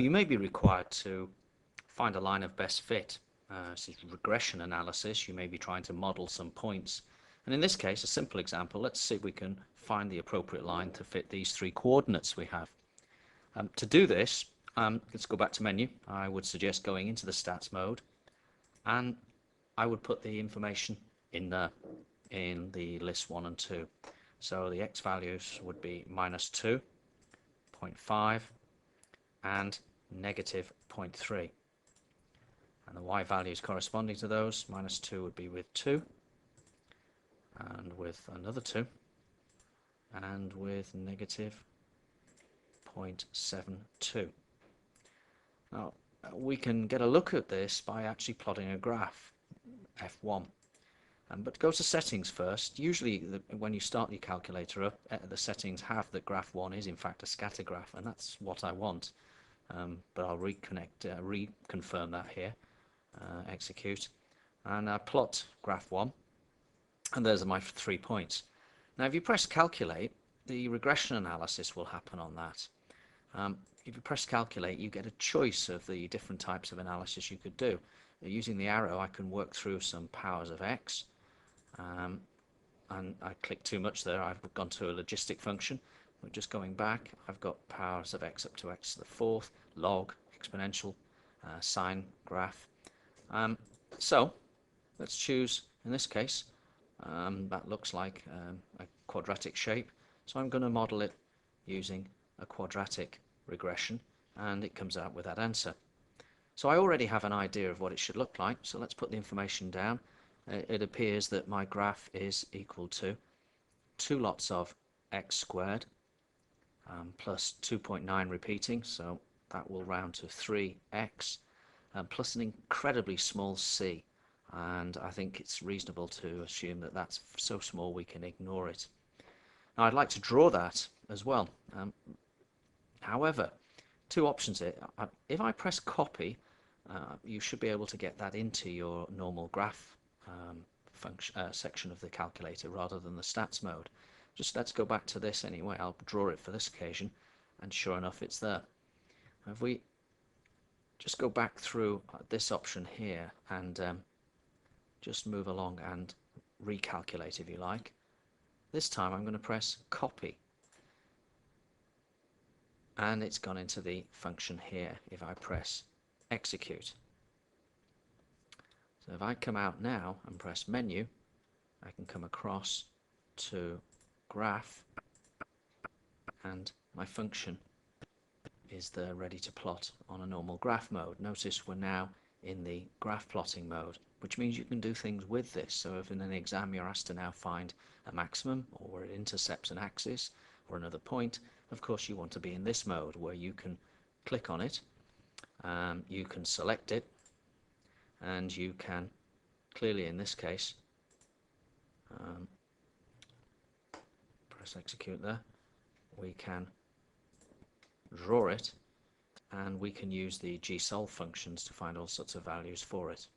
You may be required to find a line of best fit. This is regression analysis. You may be trying to model some points. And in this case, a simple example, let's see if we can find the appropriate line to fit these three coordinates we have. To do this, let's go back to menu. I would suggest going into the stats mode, and I would put the information in the list 1 and 2. So the x values would be -2, 0.5, and -0.3. And the y values corresponding to those, -2 would be with 2, and with another 2, and with -0.72. Now, we can get a look at this by actually plotting a graph, F1. But go to settings first. Usually when you start your calculator up, the settings have that graph 1 is in fact a scatter graph, and that's what I want. But I'll reconfirm that here. Execute, and plot graph 1, and there's my 3 points. Now if you press calculate, the regression analysis will happen on that. If you press calculate, you get a choice of the different types of analysis you could do. Using the arrow, I can work through some powers of x, and I clicked too much there. I've gone to a logistic function. We're just going back. I've got powers of x up to x to the 4th, log, exponential, sine graph. So let's choose, in this case, that looks like a quadratic shape. So I'm going to model it using a quadratic regression, and it comes out with that answer. So I already have an idea of what it should look like, so let's put the information down. It appears that my graph is equal to 2 lots of x squared plus 2.9 repeating, so that will round to 3x, plus an incredibly small c, and I think it's reasonable to assume that that's so small we can ignore it. Now I'd like to draw that as well. However, 2 options here. If I press copy, you should be able to get that into your normal graph function section of the calculator rather than the stats mode. Just let's go back to this anyway. I'll draw it for this occasion, and sure enough it's there. If we just go back through this option here and just move along and recalculate if you like. This time I'm going to press copy, and it's gone into the function here if I press execute. So if I come out now and press menu, I can come across to graph, and my function is there ready to plot on a normal graph mode. Notice we're now in the graph plotting mode, which means you can do things with this. So if in an exam you're asked to now find a maximum, or where it intercepts an axis or another point, of course you want to be in this mode where you can click on it, you can select it, and you can clearly, in this case, press execute there, we can draw it, and we can use the gsolve functions to find all sorts of values for it.